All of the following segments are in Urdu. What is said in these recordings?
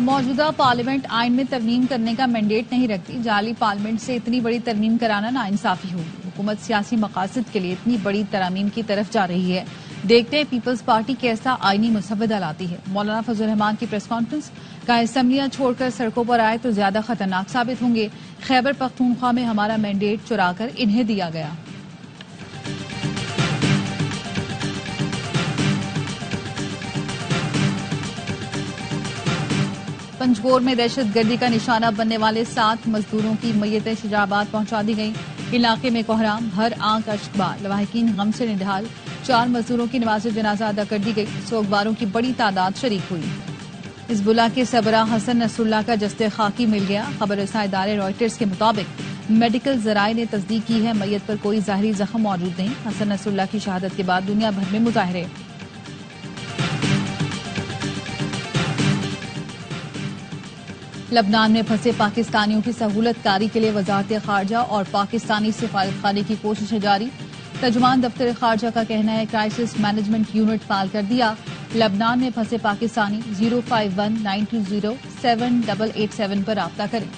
موجودہ پارلیمنٹ آئین میں ترمیم کرنے کا مینڈیٹ نہیں رکھتی. جعلی پارلیمنٹ سے اتنی بڑی ترمیم کرانا ناانصافی ہوگی. حکومت سیاسی مقاصد کے لیے اتنی بڑی ترامیم کی طرف جا رہی ہے. دیکھتے ہیں پیپلز پارٹی کیسا آئینی مسودہ لاتی ہے. مولانا فضل الرحمان کی پریس کانفرنس کا اسمبلیاں چھوڑ کر سڑکوں پر آئے تو زیادہ خطرناک ثابت ہوں گے. خیبر پختونخوا میں ہمارا مینڈیٹ چرا کر انہیں دیا گیا. پنجگور میں دہشت گردی کا نشانہ بننے والے 7 مزدوروں کی میتیں شجاع آباد پہنچا دی گئیں. علاقے میں کوہرام، ہر آنکھ اشکبار، لواحقین غم سے نڈھال. 4 مزدوروں کی نماز جنازہ ادا کر دی گئی. سوگواروں کی بڑی تعداد شریک ہوئی. حزب اللہ کے سربراہ حسن نصر اللہ کا جسد خاکی مل گیا. خبر رساں ادارے رائٹرز کے مطابق میڈیکل ذرائع نے تصدیق کی ہے میت پر کوئی ظاہری زخم موجود نہیں. حسن نصر اللہ کی شہادت کے بعد دنیا بھر میں مظاہرے. لبنان میں پھنسے پاکستانیوں کی سہولت کاری کے لیے وزارت خارجہ اور پاکستانی سفارتخانے کی کوششیں جاری. ترجمان دفتر خارجہ کا کہنا ہے کرائسس مینجمنٹ یونٹ فعال کر دیا. لبنان میں پھنسے پاکستانی 05192078887 پر رابطہ کریں.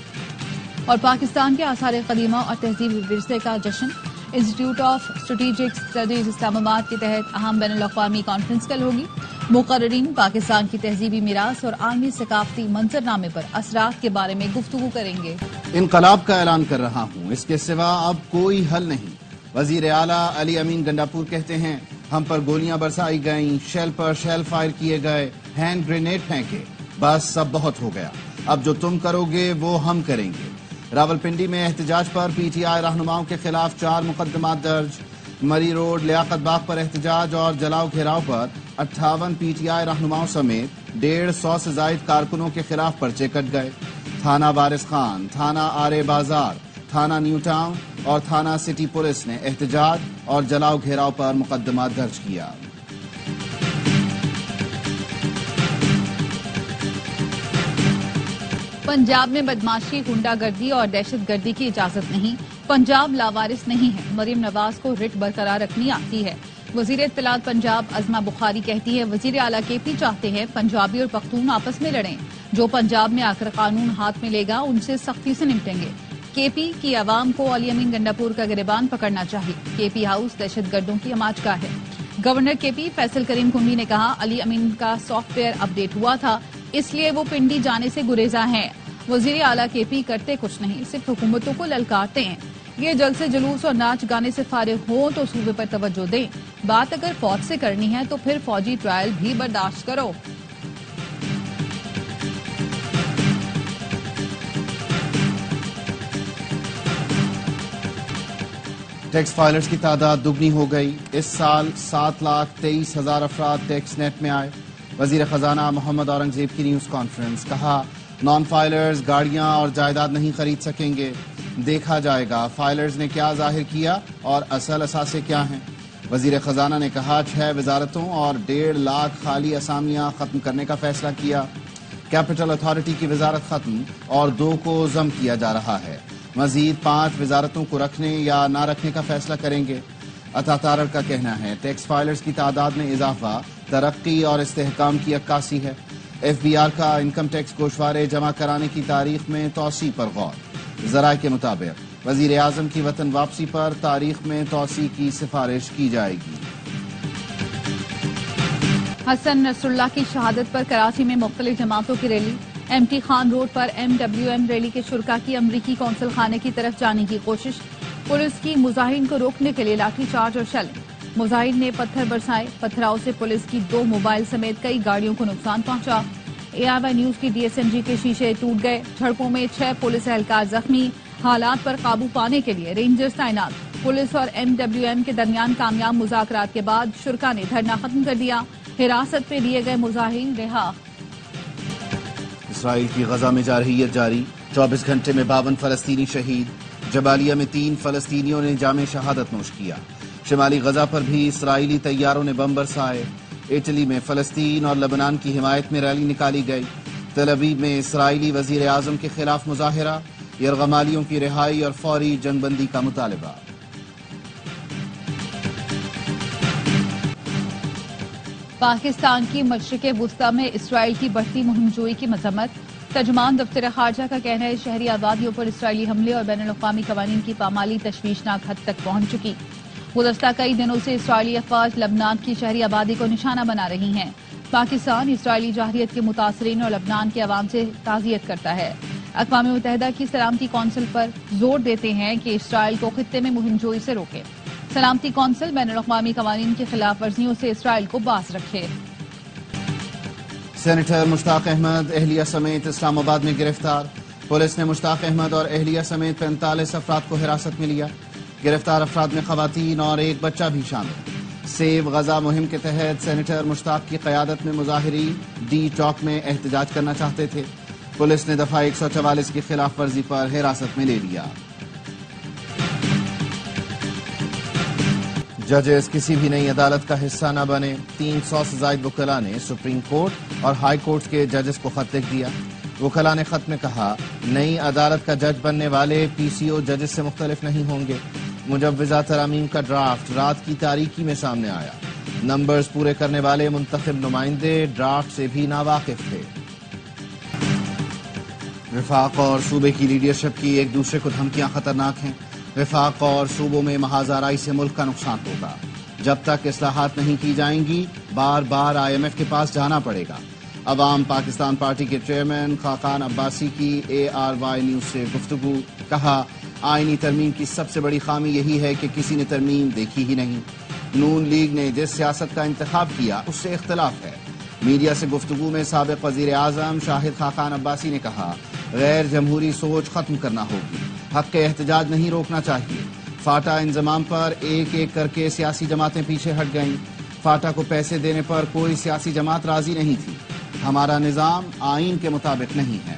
اور پاکستان کے آثار قدیمہ اور تہذیبی ورثے کا جشن. انسٹیٹیوٹ آف اسٹریٹجک اسٹڈیز اسلام آباد کے تحت اہم بین الاقوامی کانفرنس کل ہوگی. مقررین پاکستان کی تہذیبی میراث اور عالمی ثقافتی منظرنامے پر اثرات کے بارے میں گفتگو کریں گے. انقلاب کا اعلان کر رہا ہوں، اس کے سوا اب کوئی حل نہیں. وزیر اعلیٰ علی امین گنڈاپور کہتے ہیں ہم پر گولیاں برسائی گئیں، شیل پر شیل فائر کیے گئے، ہینڈ گرینیڈ پھینکے، بس سب بہت ہو گیا، اب جو تم کرو گے وہ ہم کریں گے. راولپنڈی میں احتجاج پر پی ٹی آئی رہنماؤں کے خلاف 4 مقدمات درج. مری روڈ لیاقت باغ پر احتجاج اور جلاؤ گھیراؤ پر 58 پی ٹی آئی رہنماؤں سمیت 150 سے زائد کارکنوں کے خلاف پرچے کٹ گئے. تھانہ وارث خان، تھانہ آرے بازار، تھانہ نیو ٹاؤن اور تھانہ سٹی پولیس نے احتجاج اور جلاؤ گھیراؤ پر مقدمات درج کیا. پنجاب میں بدماشی، غنڈہ گردی اور دہشت گردی کی اجازت نہیں. پنجاب لاوارث نہیں ہے. مریم نواز کو رٹ برقرار رکھنی آتی ہے. وزیر اطلاعات پنجاب عظمہ بخاری کہتی ہے وزیر اعلیٰ کے پی چاہتے ہیں پنجابی اور پختون آپس میں لڑیں. جو پنجاب میں آ کر قانون ہاتھ میں لے گا ان سے سختی سے نمٹیں گے. کے پی کی عوام کو علی امین گنڈاپور کا گریبان پکڑنا چاہیے. کے پی ہاؤس دہشت گردوں کی اماجگاہ ہے. گورنر کے پی فیصل کریم کنڈی نے کہا علی امین کا سافٹ ویئر اپ ڈیٹ ہوا تھا اس لیے وہ پنڈی جانے سے گریزاں ہیں. وزیر اعلیٰ کے پی کرتے کچھ نہیں، صرف حکومتوں کو للکارتے ہیں. یہ جلسے جلوس اور ناچ گانے سے فارغ ہوں تو صوبے پر توجہ دیں. بات اگر فوج سے کرنی ہے تو پھر فوجی ٹرائل بھی برداشت کرو. ٹیکس فائلرز کی تعداد دگنی ہو گئی. اس سال 7,23,000 افراد ٹیکس نیٹ میں آئے. وزیر خزانہ محمد اورنگزیب کی نیوز کانفرنس. کہا نان فائلرز گاڑیاں اور جائیداد نہیں خرید سکیں گے. دیکھا جائے گا فائلرز نے کیا ظاہر کیا اور اصل اثاثے کیا ہیں. وزیر خزانہ نے کہا 6 وزارتوں اور 1.5 لاکھ خالی اسامیاں ختم کرنے کا فیصلہ کیا. کیپٹل اتھارٹی کی وزارت ختم اور 2 کو ضم کیا جا رہا ہے. مزید 5 وزارتوں کو رکھنے یا نہ رکھنے کا فیصلہ کریں گے. عطا تارڑ کا کہنا ہے ٹیکس فائلرز کی تعداد میں اضافہ ترقی اور استحکام کی عکاسی ہے. ایف بی آر کا انکم ٹیکس گوشوارے جمع کرانے کی تاریخ میں توسیع پر غور. ذرائع کے مطابق وزیر اعظم کی وطن واپسی پر تاریخ میں توسیع کی سفارش کی جائے گی. حسن نصر اللہ کی شہادت پر کراچی میں مختلف جماعتوں کی rally. M T Khan road پر MWM ریلی کے شرکاء کی امریکی قونصل خانے کی طرف جانے کی کوشش. پولیس کی مظاہرین کو روکنے کے لیے لاٹھی چارج اور شیلنگ. مظاہرین نے پتھر برسائے. پتھراؤ سے پولیس کی 2 موبائل سمیت کئی گاڑیوں کو نقصان پہنچا. ARY نیوز کی DSNG کے شیشے ٹوٹ گئے. جھڑپوں میں 6 پولیس اہلکار زخمی. حالات پر قابو پانے کے لیے رینجرز تعینات. پولیس اور MWM کے درمیان کامیاب مذاکرات کے بعد شرکاء نے دھرنا ختم کر دیا. حراست پہ لیے گئے مظاہرین رہا. اسرائیل کی غزہ میں جارحیت جاری. 24 گھنٹے میں 52 فلسطینی شہید. جبالیہ میں 3 فلسطینیوں نے جام شہادت نوش کیا. شمالی غزہ پر بھی اسرائیلی طیاروں نے بم برسائے. اٹلی میں فلسطین اور لبنان کی حمایت میں ریلی نکالی گئی. تل ابیب میں اسرائیلی وزیر اعظم کے خلاف مظاہرہ. یرغمالیوں کی رہائی اور فوری جنگ بندی کا مطالبہ. پاکستان کی مشرق وسطی میں اسرائیل کی بڑھتی مہم جوئی کی مذمت. ترجمان دفتر خارجہ کا کہنا ہے شہری آبادیوں پر اسرائیلی حملے اور بین الاقوامی قوانین کی پامالی تشویشناک حد تک پہنچ چکی۔ گزشتہ کئی دنوں سے اسرائیلی افواج لبنان کی شہری آبادی کو نشانہ بنا رہی ہیں۔ پاکستان اسرائیلی جارحیت کے متاثرین اور لبنان کے عوام سے تعزیت کرتا ہے۔ اقوام متحدہ کی سلامتی کونسل پر زور دیتے ہیں کہ اسرائیل کو خطے میں مہم جوئی سے روکے۔ سلامتی کونسل بین الاقوامی قوانین کی خلاف ورزیوں سے اسرائیل کو باز رکھے۔ سینیٹر مشتاق احمد اہلیہ سمیت اسلام آباد میں گرفتار۔ پولیس نے مشتاق احمد اور اہلیہ سمیت 45 افراد کو حراست میں لیا۔ گرفتار افراد میں خواتین اور ایک بچہ بھی شامل۔ سیو غزہ مہم کے تحت سینیٹر مشتاق کی قیادت میں مظاہرین ڈی چوک میں احتجاج کرنا چاہتے تھے۔ پولیس نے دفعہ 144 کی خلاف ورزی پر حراست میں لے لیا۔ ججز کسی بھی نئی عدالت کا حصہ نہ بنے۔ 300 سے زائد وکلاء نے سپریم کورٹ اور ہائی کورٹ کے ججز کو خط لکھ دیا۔ وکلاء نے خط میں کہا نئی عدالت کا جج بننے والے پی سی او ججز سے مختلف نہیں ہوں گے۔ مجوزہ ترامیم کا ڈرافٹ رات کی تاریکی میں سامنے آیا۔ نمبرز پورے کرنے والے منتخب نمائندے ڈرافٹ سے بھی ناواقف تھے۔ وفاق اور صوبے کی لیڈرشپ کی ایک دوسرے کو دھمکیاں خطرناک ہیں۔ وفاق اور صوبوں میں محاذ آرائی سے ملک کا نقصان ہوگا۔ جب تک اصلاحات نہیں کی جائیں گی بار بار آئی ایم ایف کے پاس جانا پڑے گا۔ عوام پاکستان پارٹی کے چیئرمین خاقان عباسی کی اے آر وائی نیوز سے گفتگو۔ کہا آئینی ترمیم کی سب سے بڑی خامی یہی ہے کہ کسی نے ترمیم دیکھی ہی نہیں۔ نون لیگ نے جس سیاست کا انتخاب کیا اس سے اختلاف ہے۔ میڈیا سے گفتگو میں سابق وزیر اعظم شاہد خاقان عباسی نے کہا غیر جمہوری سوچ ختم کرنا ہوگی۔ حق احتجاج نہیں روکنا چاہیے۔ فاٹا انضمام پر ایک ایک کر کے سیاسی جماعتیں پیچھے ہٹ گئیں۔ فاٹا کو پیسے دینے پر کوئی سیاسی جماعت راضی نہیں تھی۔ ہمارا نظام آئین کے مطابق نہیں ہے۔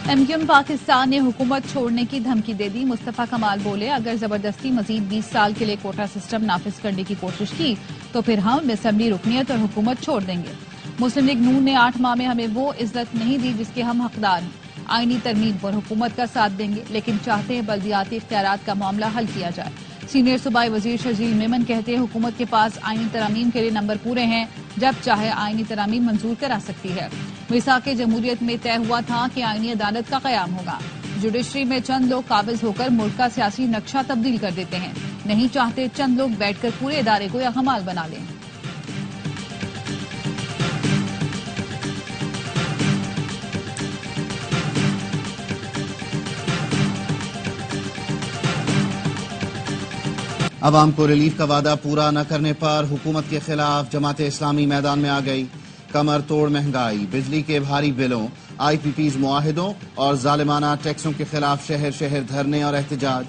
ایم کیو ایم پاکستان نے حکومت چھوڑنے کی دھمکی دے دی۔ مصطفیٰ کمال بولے اگر زبردستی مزید 20 سال کے لیے کوٹا سسٹم نافذ کرنے کی کوشش کی تو پھر ہم اسمبلی رکنیت اور حکومت چھوڑ دیں گے۔ مسلم لیگ نون نے 8 ماہ میں ہمیں وہ عزت نہیں دی جس کے ہم حقدار ہیں۔ آئینی ترمیم پر حکومت کا ساتھ دیں گے لیکن چاہتے ہیں بلدیاتی اختیارات کا معاملہ حل کیا جائے۔ سینئر صوبائی وزیر شرجیل میمن کہتے ہیں حکومت کے پاس آئینی ترامیم کے لیے نمبر پورے ہیں، جب چاہے آئینی ترامیم منظور کرا سکتی ہے۔ میثاق جمہوریت میں طے ہوا تھا کہ آئینی عدالت کا قیام ہوگا۔ جوڈیشری میں چند لوگ قابض ہو کر ملک کا سیاسی نقشہ تبدیل کر دیتے ہیں، نہیں چاہتے چند لوگ بیٹھ کر پورے ادارے کو یکمال بنا لیں۔ عوام کو ریلیف کا وعدہ پورا نہ کرنے پر حکومت کے خلاف جماعت اسلامی میدان میں آ گئی۔ کمر توڑ مہنگائی، بجلی کے بھاری بلوں، آئی پی پیز معاہدوں اور ظالمانہ ٹیکسوں کے خلاف شہر شہر دھرنے اور احتجاج۔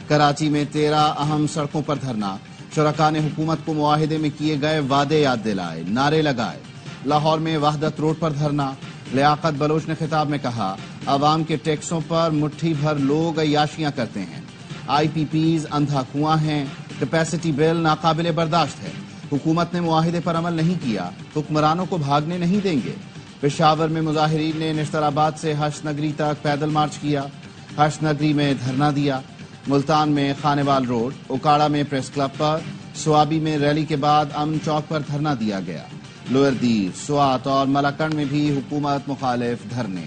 کراچی میں 13 اہم سڑکوں پر دھرنا۔ شرکاء نے حکومت کو معاہدے میں کیے گئے وعدے یاد دلائے، نعرے لگائے۔ لاہور میں وحدت روڈ پر دھرنا۔ لیاقت بلوچ نے خطاب میں کہا عوام کے ٹیکسوں پر مٹھی بھر لوگ عیاشیاں کرتے ہیں۔ آئی پی پیز اندھا کنواں ہیں، کیپیسٹی بل ناقابل برداشت ہے۔ حکومت نے معاہدے پر عمل نہیں کیا، حکمرانوں کو بھاگنے نہیں دیں گے۔ پشاور میں مظاہرین نے نشتر آباد سے حشد نگری تک پیدل مارچ کیا، حشد نگری میں دھرنا دیا۔ ملتان میں خانوال روڈ، اکاڑا میں پریس کلب پر، سوابی میں ریلی کے بعد امن چوک پر دھرنا دیا گیا۔ لوئر دیر، سوات اور ملاکنڈ میں بھی حکومت مخالف دھرنے۔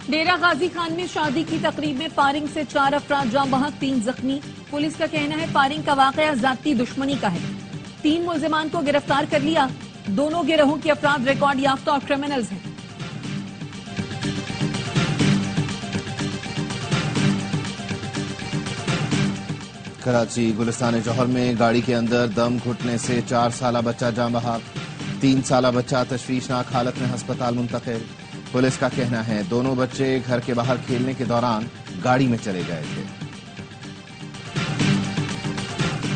ڈیرہ غازی خان میں شادی کی تقریب میں فائرنگ سے 4 افراد جاں بحق 3 زخمی۔ پولیس کا کہنا ہے فائرنگ کا واقعہ ذاتی دشمنی کا ہے۔ 3 ملزمان کو گرفتار کر لیا۔ دونوں گروہوں کے افراد ریکارڈ یافتہ اور کرمنلز ہیں۔ کراچی گلستان جوہر میں گاڑی کے اندر دم گھٹنے سے 4 سالہ بچہ جاں بحق، 3 سالہ بچہ تشویشناک حالت میں ہسپتال منتقل۔ پولیس کا کہنا ہے دونوں بچے گھر کے باہر کھیلنے کے دوران گاڑی میں چلے گئے تھے۔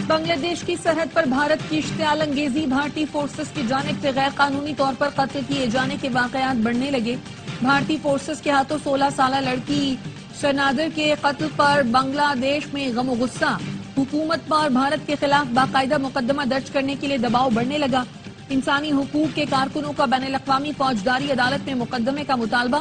بنگلہ دیش کی سرحد پر بھارت کی اشتعال انگیزی، بھارتی فورسز کی جانب سے غیر قانونی طور پر قتل کیے جانے کے واقعات بڑھنے لگے۔ بھارتی فورسز کے ہاتھوں 16 سالہ لڑکی شنادر کے قتل پر بنگلہ دیش میں غم و غصہ۔ حکومت پر بھارت کے خلاف باقاعدہ مقدمہ درج کرنے کے لیے دباؤ بڑھنے لگا۔ انسانی حقوق کے کارکنوں کا بین الاقوامی فوجداری عدالت میں مقدمے کا مطالبہ۔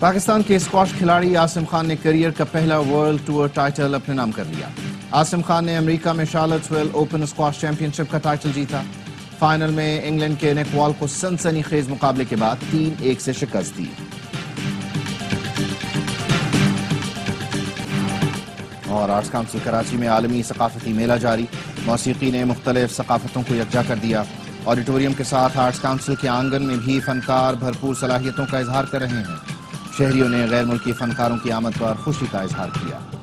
پاکستان کے اسکواش کھلاڑی عاصم خان نے کیریئر کا پہلا ورلڈ ٹور ٹائٹل اپنے نام کر لیا۔ عاصم خان نے امریکہ میں شارلٹس ویل اوپن اسکواش چیمپئن شپ کا ٹائٹل جیتا۔ فائنل میں انگلینڈ کے نیک وال کو سنسنی خیز مقابلے کے بعد 3-1 سے شکست دی۔ اور آرٹس کونسل کراچی میں عالمی ثقافتی میلہ جاری، موسیقی نے مختلف ثقافتوں کو یکجا کر دیا۔ آڈیٹوریم کے ساتھ آرٹس کونسل کے آنگن میں بھی فنکار بھرپور صلاحیتوں کا اظہار کر رہے ہیں۔ شہریوں نے غیر ملکی فنکاروں کی آمد پر خوشی کا اظہار کیا۔